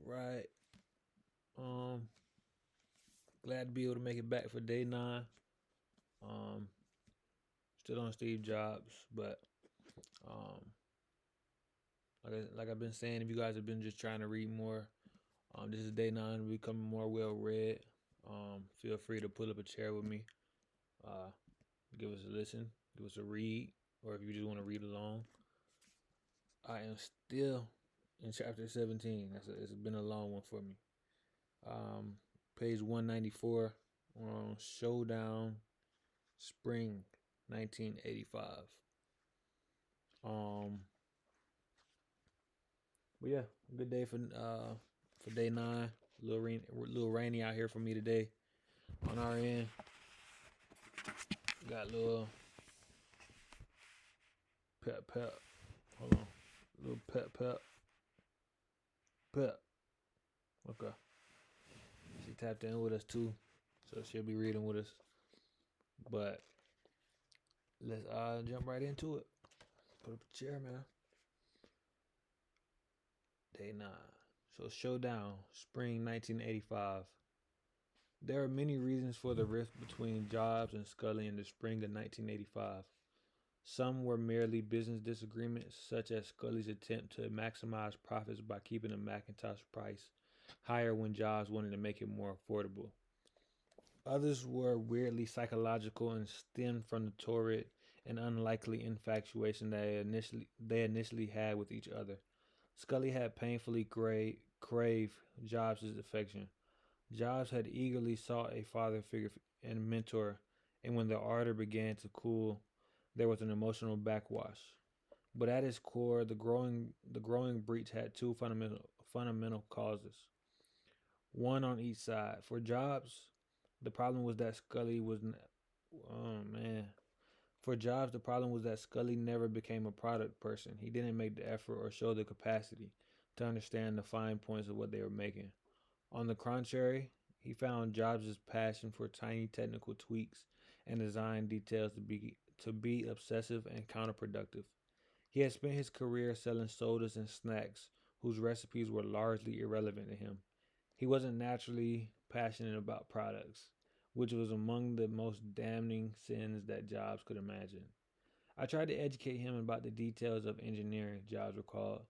right. Um, Glad to be able to make it back for day 9. Um, Still on Steve Jobs, but um, like I've been saying, if you guys have been just trying to read more, this is day 9, becoming more well read. Feel free to pull up a chair with me. Uh, Give us a listen, give us a read, or if you just want to read along. I am still in chapter 17. It's been a long one for me. Um, Page 194 on Showdown Spring 1985. Um, but yeah, good day for day 9. Little rainy out here for me today. On our end, got a little pep. Hold on, little pep. Okay, she tapped in with us too, so she'll be reading with us. But let's jump right into it. Put up a chair, man. Day 9. So Showdown, Spring 1985. There are many reasons for the rift between Jobs and Scully in the spring of 1985. Some were merely business disagreements, such as Scully's attempt to maximize profits by keeping the Macintosh price higher when Jobs wanted to make it more affordable. Others were weirdly psychological and stemmed from the torrid and unlikely infatuation they initially had with each other. Scully had painfully craved Jobs' affection. Jobs had eagerly sought a father figure and mentor, and when the ardor began to cool, there was an emotional backwash. But at its core, the growing breach had two fundamental causes. One on each side. For Jobs, the problem was that Scully was oh man. For Jobs, the problem was that Scully never became a product person. He didn't make the effort or show the capacity to understand the fine points of what they were making. On the contrary, he found Jobs' passion for tiny technical tweaks and design details to be obsessive and counterproductive. He had spent his career selling sodas and snacks whose recipes were largely irrelevant to him. He wasn't naturally passionate about products, which was among the most damning sins that Jobs could imagine. I tried to educate him about the details of engineering, Jobs recalled,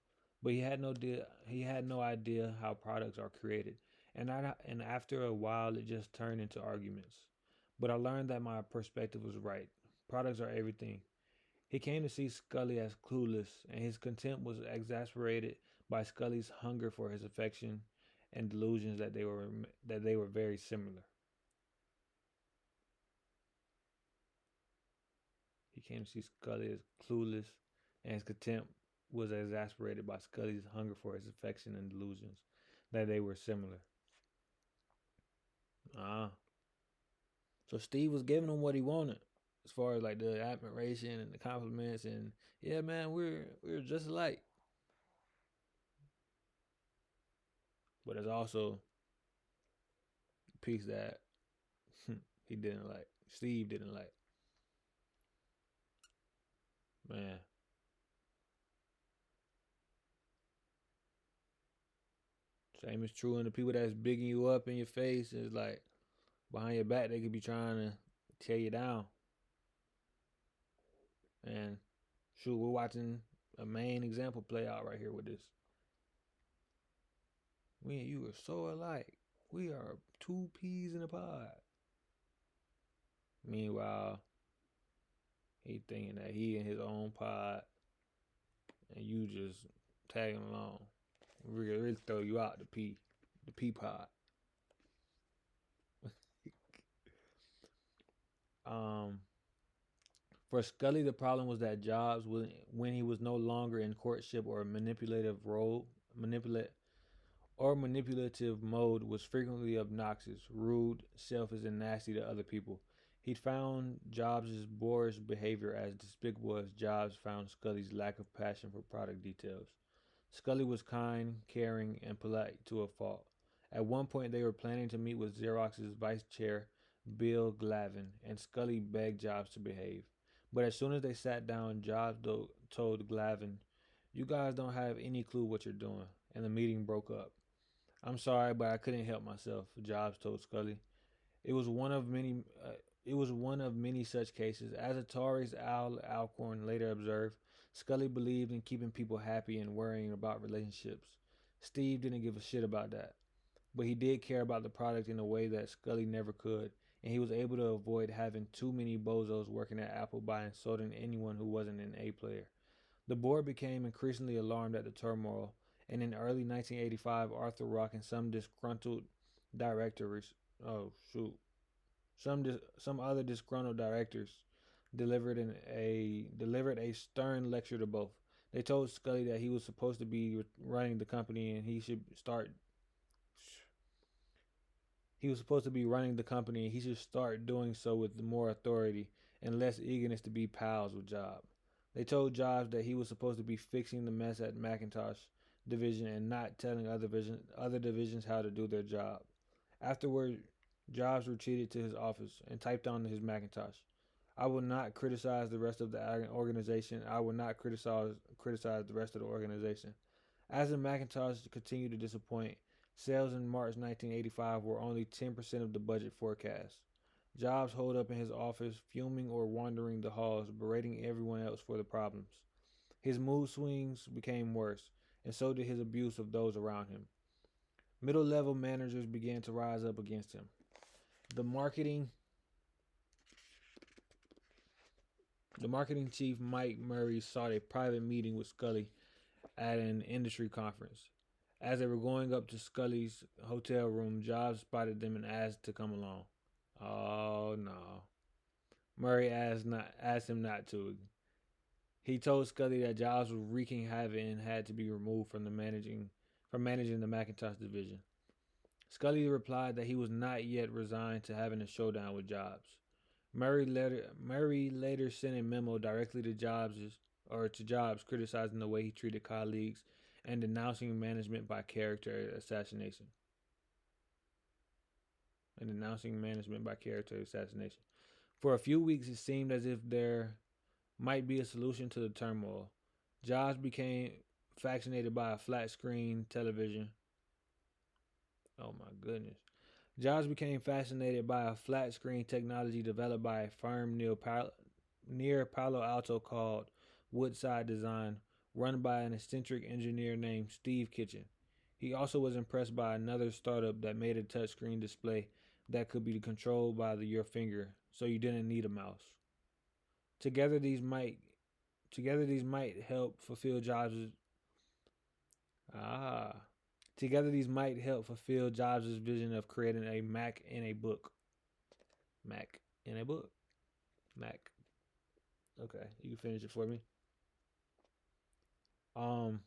but he had no idea how products are created, and after a while it just turned into arguments. But I learned that my perspective was right. Products are everything. He came to see Scully as clueless, and his contempt was exasperated by Scully's hunger for his affection and delusions that they were very similar. He came to see Scully as clueless, and his contempt was exasperated by Scully's hunger for his affection and delusions that they were similar. Ah, so Steve was giving him what he wanted, as far as like the admiration and the compliments, and yeah, man, we're just alike. But there's also a piece that he didn't like. Steve didn't like. Man, same is true in the people that's bigging you up in your face. Is like behind your back, they could be trying to tear you down. And shoot, we're watching a main example play out right here with this. We and you are so alike. We are two peas in a pod. Meanwhile, he thinking that he in his own pod and you just tagging along. Really throw you out the pea pod. Um, for Scully, the problem was that Jobs, when he was no longer in courtship or manipulative mode, was frequently obnoxious, rude, selfish, and nasty to other people. He'd found Jobs' boorish behavior as despicable as Jobs found Scully's lack of passion for product details. Scully was kind, caring, and polite to a fault. At one point, they were planning to meet with Xerox's vice chair, Bill Glavin, and Scully begged Jobs to behave. But as soon as they sat down, told Glavin, "You guys don't have any clue what you're doing," and the meeting broke up. I'm sorry, but I couldn't help myself, Jobs told Scully. It was one of many. It was one of many such cases. As Atari's Al Alcorn later observed, Scully believed in keeping people happy and worrying about relationships. Steve didn't give a shit about that, but he did care about the product in a way that Scully never could, and he was able to avoid having too many bozos working at Apple by insulting anyone who wasn't an A player. The board became increasingly alarmed at the turmoil, and in early 1985, Arthur Rock and some disgruntled directors, oh shoot, some other disgruntled directors delivered a stern lecture to both. They told Scully that he was supposed to be running the company and he was supposed to be running the company and he should start doing so with more authority and less eagerness to be pals with Jobs. They told Jobs that he was supposed to be fixing the mess at Macintosh division and not telling other divisions how to do their job. Afterward, Jobs retreated to his office and typed on his Macintosh. I will not criticize the rest of the organization. I will not criticize the rest of the organization. As the Macintosh continued to disappoint, sales in March 1985 were only 10% of the budget forecast. Jobs holed up in his office, fuming or wandering the halls, berating everyone else for the problems. His mood swings became worse, and so did his abuse of those around him. Middle level managers began to rise up against him. The marketing the marketing chief Mike Murray sought a private meeting with Scully at an industry conference. As they were going up to Scully's hotel room, Jobs spotted them and asked to come along. Oh no. Murray asked him not to. He told Scully that Jobs was wreaking havoc and had to be removed from managing the Macintosh division. Scully replied that he was not yet resigned to having a showdown with Jobs. Murray later sent a memo directly to Jobs criticizing the way he treated colleagues and denouncing management by character assassination. For a few weeks, it seemed as if there might be a solution to the turmoil. Jobs became fascinated by a flat screen television. Oh my goodness. Jobs became fascinated by a flat screen technology developed by a firm near Palo Alto called Woodside Design, run by an eccentric engineer named Steve Kitchen. He also was impressed by another startup that made a touchscreen display that could be controlled by your finger, so you didn't need a mouse. Together these might help fulfill Jobs' ah Together, these might help fulfill Jobs' vision of creating a Mac in a book. Mac in a book. Mac. Okay, you can finish it for me. Um,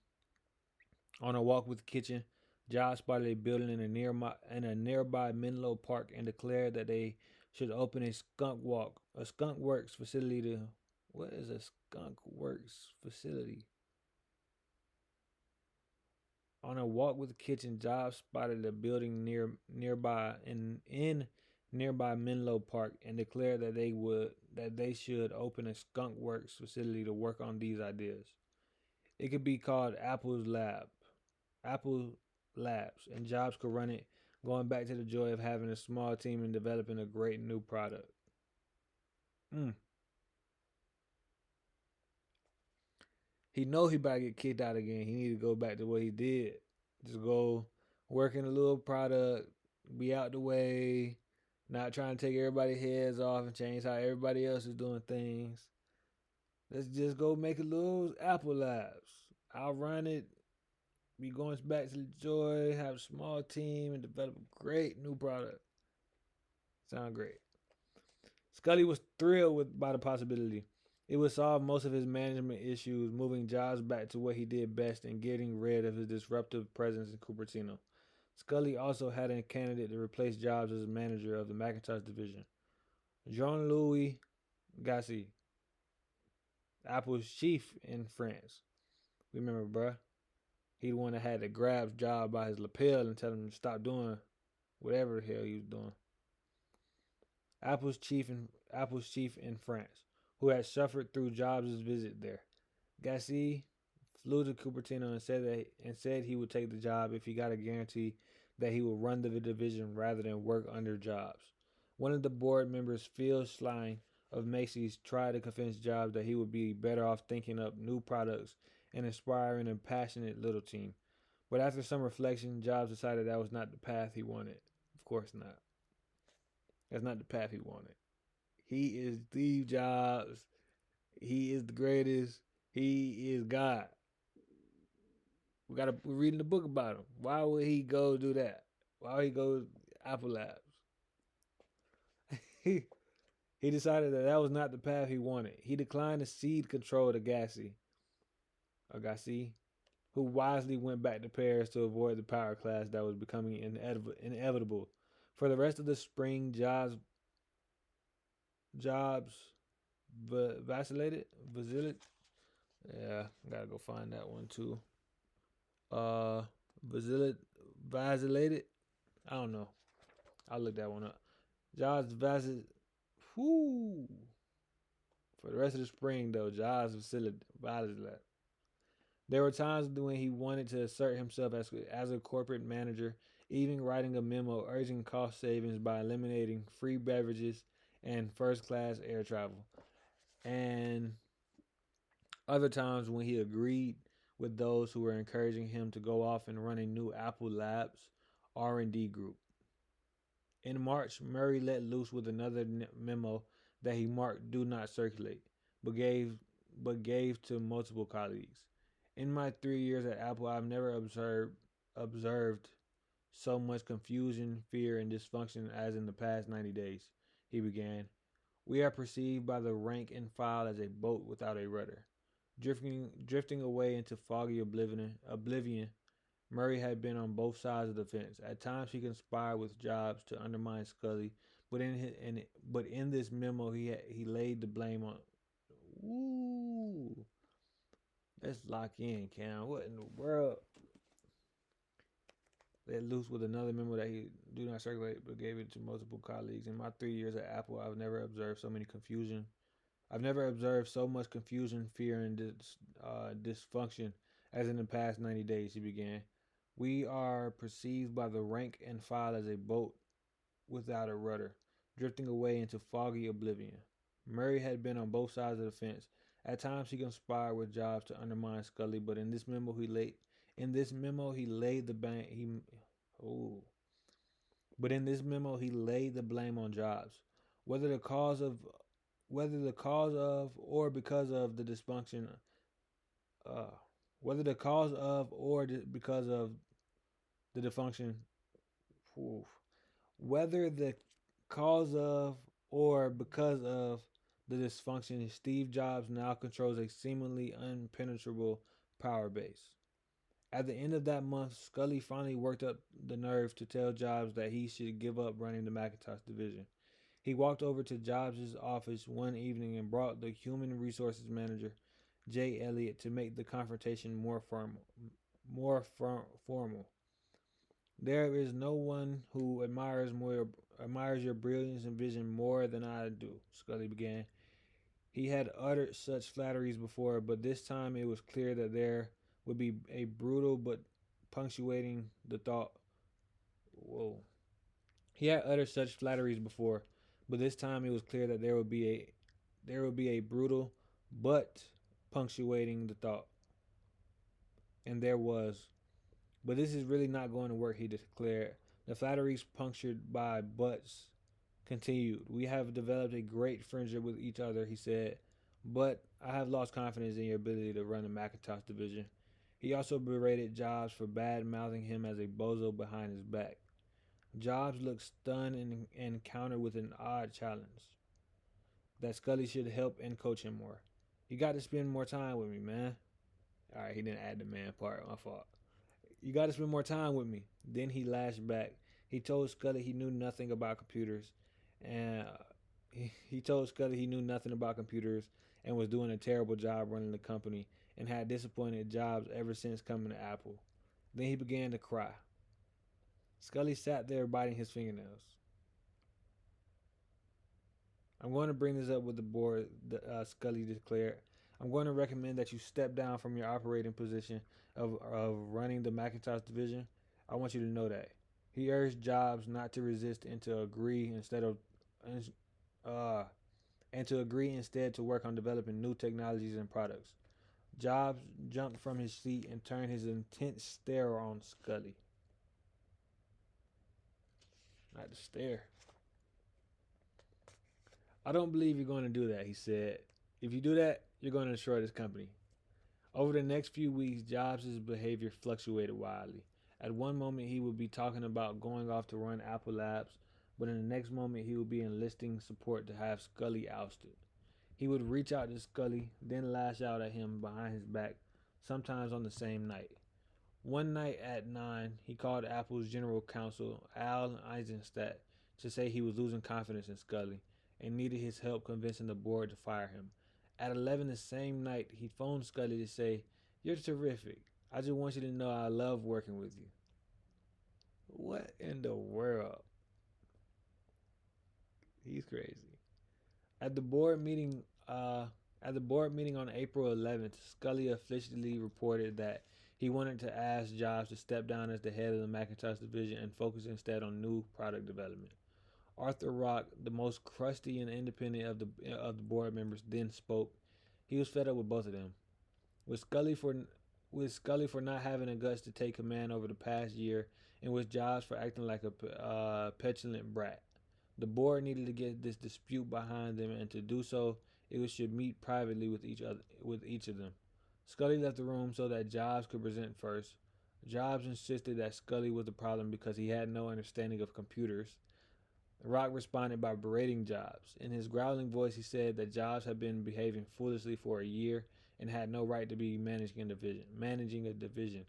on a walk with Kitchen, Jobs spotted a building in a nearby Menlo Park and declared that they should open a skunk works facility to. What is a skunk works facility? On a walk with the Kitchen, Jobs spotted a building nearby in nearby Menlo Park and declared that they should open a skunk works facility to work on these ideas. It could be called Apple Labs, and Jobs could run it, going back to the joy of having a small team and developing a great new product. Mm. He know he about to get kicked out again. He need to go back to what he did. Just go work in a little product, be out the way, not trying to take everybody's heads off and change how everybody else is doing things. Let's just go make a little Apple Labs. I'll run it, be going back to the joy, have a small team, and develop a great new product. Sound great. Scully was by the possibility. It would solve most of his management issues, moving Jobs back to what he did best and getting rid of his disruptive presence in Cupertino. Scully also had a candidate to replace Jobs as manager of the Macintosh division. Jean-Louis Gassi, Apple's chief in France. Remember, bruh? He the one that had to grab Jobs by his lapel and tell him to stop doing whatever the hell he was doing. Apple's chief in France, who had suffered through Jobs' visit there. Gassi flew to Cupertino and said he would take the job if he got a guarantee that he would run the division rather than work under Jobs. One of the board members, Phil Schlein of Macy's, tried to convince Jobs that he would be better off thinking up new products and inspiring a passionate little team. But after some reflection, Jobs decided that was not the path he wanted. Of course not. That's not the path he wanted. He is Steve Jobs. He is the greatest. He is God. We're reading the book about him. Why would he go do that? Why would he go Apple Labs? he decided that was not the path he wanted. He declined to cede control to Agassi, who wisely went back to Paris to avoid the power clash that was becoming inevitable. For the rest of the spring, Jobs vacillated. Yeah, gotta go find that one too. Uh, vacillated. I don't know. I'll look that one up. Jobs vacillated. Whoo. For the rest of the spring, though, Jobs vacillated. There were times when he wanted to assert himself as a corporate manager, even writing a memo urging cost savings by eliminating free beverages and first class air travel. And other times when he agreed with those who were encouraging him to go off and run a new Apple Labs R&D group. In March, Murray let loose with another memo that he marked "Do Not Circulate," but gave to multiple colleagues. In my 3 years at Apple, I've never observed so much confusion, fear, and dysfunction as in the past 90 days. He began. We are perceived by the rank and file as a boat without a rudder. Drifting away into foggy oblivion, Murray had been on both sides of the fence. At times, he conspired with Jobs to undermine Scully, but in this memo, he laid the blame on. Ooh, let's lock in, Cam. What in the world? Let loose with another memo that he do not circulate, but gave it to multiple colleagues. In my 3 years at Apple, I've never observed so many confusion. I've never observed so much confusion, fear, and dysfunction as in the past 90 days, he began. We are perceived by the rank and file as a boat without a rudder, drifting away into foggy oblivion. Murray had been on both sides of the fence. At times he conspired with Jobs to undermine Scully, but in this memo he laid the blame but in this memo he laid the blame on Jobs. Whether the cause of or because of the dysfunction whether the cause of or because of the dysfunction whether the cause of or because of the dysfunction, Steve Jobs now controls a seemingly impenetrable power base. At the end of that month, Scully finally worked up the nerve to tell Jobs that he should give up running the Macintosh division. He walked over to Jobs' office one evening and brought the human resources manager, Jay Elliott, to make the confrontation more formal. There is no one who admires your brilliance and vision more than I do, Scully began. He had uttered such flatteries before, but this time it was clear that there would be a brutal but punctuating the thought. Whoa. He had uttered such flatteries before, but this time it was clear that there would be a brutal but punctuating the thought. And there was. But this is really not going to work, he declared. The flatteries punctured by buts continued. We have developed a great friendship with each other, he said, but I have lost confidence in your ability to run the Macintosh division. He also berated Jobs for bad mouthing him as a bozo behind his back. Jobs looked stunned and countered with an odd challenge that Scully should help and coach him more. You got to spend more time with me, man. All right, he didn't add the man part. My fault. You got to spend more time with me. Then he lashed back. He told Scully he knew nothing about computers, and he told Scully he knew nothing about computers and was doing a terrible job running the company and had disappointed Jobs ever since coming to Apple. Then he began to cry. Scully sat there biting his fingernails. I'm going to bring this up with the board, Scully declared. I'm going to recommend that you step down from your operating position of running the Macintosh division. I want you to know that. He urged Jobs not to resist and to agree instead of uh, and to agree instead to work on developing new technologies and products. Jobs jumped from his seat and turned his intense stare on Scully. Not the stare. I don't believe you're going to do that, he said. If you do that, you're going to destroy this company. Over the next few weeks, Jobs' behavior fluctuated wildly. At one moment, he would be talking about going off to run Apple Labs, but in the next moment, he would be enlisting support to have Scully ousted. He would reach out to Scully, then lash out at him behind his back, sometimes on the same night. One night at 9, he called Apple's general counsel, Al Eisenstadt, to say he was losing confidence in Scully and needed his help convincing the board to fire him. At 11 the same night, he phoned Scully to say, "You're terrific. I just want you to know I love working with you." What in the world? He's crazy. At the board meeting, uh, at the board meeting on April 11th, Scully officially reported that he wanted to ask Jobs to step down as the head of the Macintosh division and focus instead on new product development. Arthur Rock, the most crusty and independent of the board members, then spoke. He was fed up with both of them. With Scully for with Scully for not having the guts to take command over the past year, and with Jobs for acting like a petulant brat. The board needed to get this dispute behind them, and to do so, it should meet privately with each of them. Scully left the room so that Jobs could present first. Jobs insisted that Scully was the problem because he had no understanding of computers. Rock responded by berating Jobs. In his growling voice, he said that Jobs had been behaving foolishly for a year and had no right to be managing a division.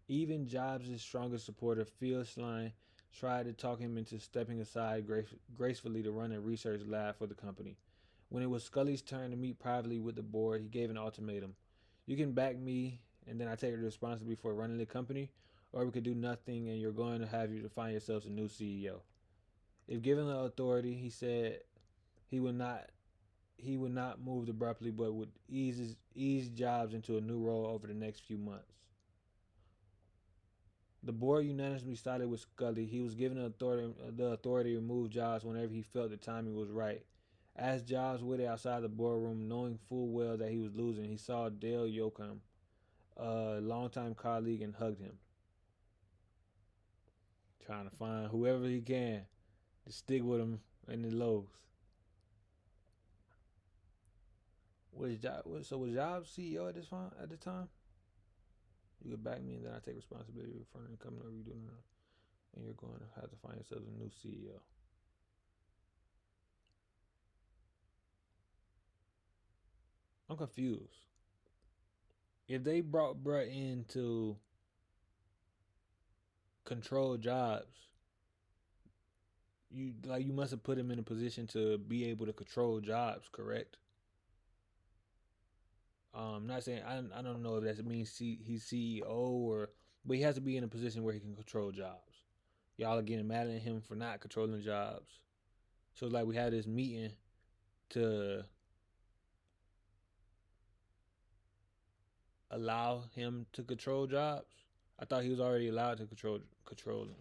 Even Jobs' strongest supporter, Phil Schlein, tried to talk him into stepping aside gracefully to run a research lab for the company. When it was Scully's turn to meet privately with the board, he gave an ultimatum. "You can back me, and then I take the responsibility for running the company, or we could do nothing, and you're going to have you to find yourselves a new CEO." If given the authority, he said he would not he would not move abruptly, but would ease Jobs into a new role over the next few months. The board unanimously sided with Scully. He was given the authority to remove Jobs whenever he felt the timing was right. As Jobs waited outside the boardroom, knowing full well that he was losing, he saw Dale Yoakum, a longtime colleague, and hugged him, trying to find whoever he can to stick with him in the lows. Was Jobs CEO at the time? You could back me, and then I take responsibility for the company over you doing it, and you're going to have to find yourself a new CEO. I'm confused. If they brought Brett in to control Jobs, you must have put him in a position to be able to control Jobs, correct? Not saying I don't know if that means he's CEO or, but he has to be in a position where he can control Jobs. Y'all are getting mad at him for not controlling Jobs. So like we had this meeting to allow him to control Jobs. I thought he was already allowed to control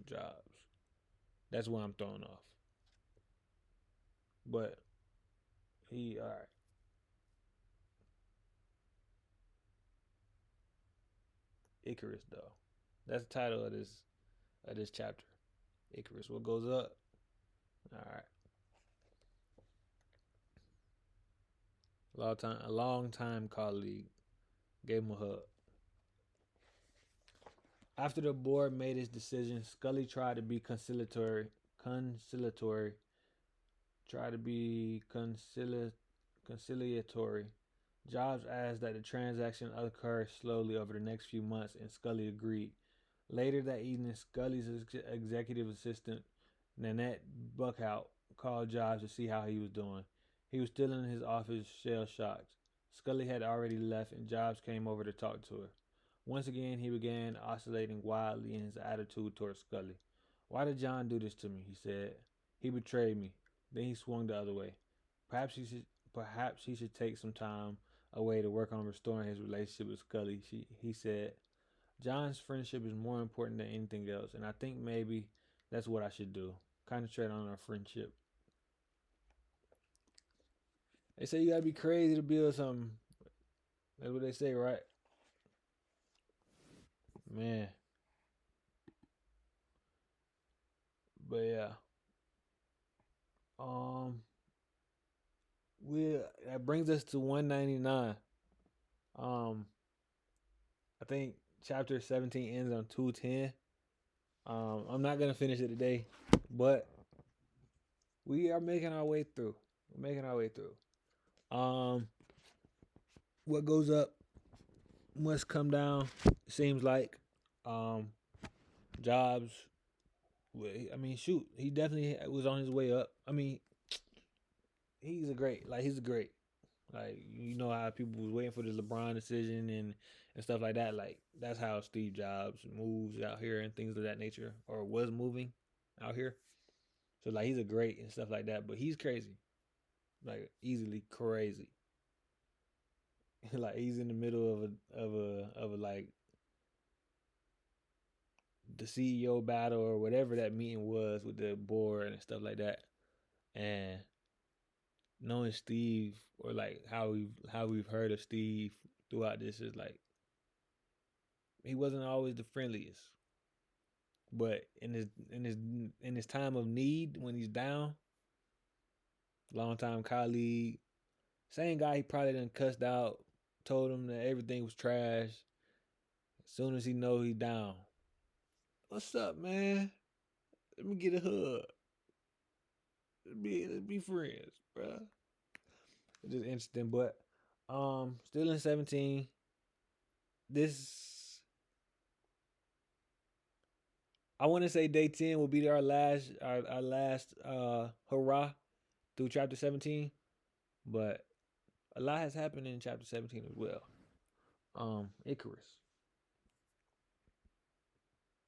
Jobs. That's why I'm thrown off. But he all right. Icarus though. That's the title of this chapter. Icarus. What goes up? All right. A long time colleague gave him a hug. After the board made its decision, Scully tried to be conciliatory, tried to be conciliatory. Jobs asked that the transaction occur slowly over the next few months, and Scully agreed. Later that evening, Scully's executive assistant, Nanette Buckhout, called Jobs to see how he was doing. He was still in his office, shell shocked. Scully had already left, and Jobs came over to talk to her. Once again, he began oscillating wildly in his attitude towards Scully. "Why did John do this to me?" he said. "He betrayed me." Then he swung the other way. Perhaps he should take some time away to work on restoring his relationship with Scully. He said, "John's friendship is more important than anything else, and I think maybe That's what I should do. Concentrate on our friendship. They say you gotta be crazy to build something. That's what they say, right? Man. But yeah. Um we that brings us to 199. Um I think chapter 17 ends on 210. I'm not gonna finish it today, but we are making our way through. We're making our way through. Um what goes up must come down, seems like. Um Jobs, I mean, shoot, he definitely was on his way up. I mean, he's a great. Like, you know how people was waiting for the LeBron decision and stuff like that. Like, that's how Steve Jobs moves out here and things of that nature, or was moving out here. So like, he's a great and stuff like that. But he's crazy, like easily crazy. Like, he's in the middle of a like the CEO battle or whatever that meeting was with the board and stuff like that, and knowing Steve, or like how we've heard of Steve throughout this, is like he wasn't always the friendliest, but in his time of need, when he's down, long time colleague, same guy he probably done cussed out, told him that everything was trash. As soon as he know he's down, what's up, man? Let me get a hug. Let's be friends, bro. It's just interesting, but still in 17. This, I want to say day 10 will be our last hurrah through chapter 17, but a lot has happened in chapter 17 as well. Icarus.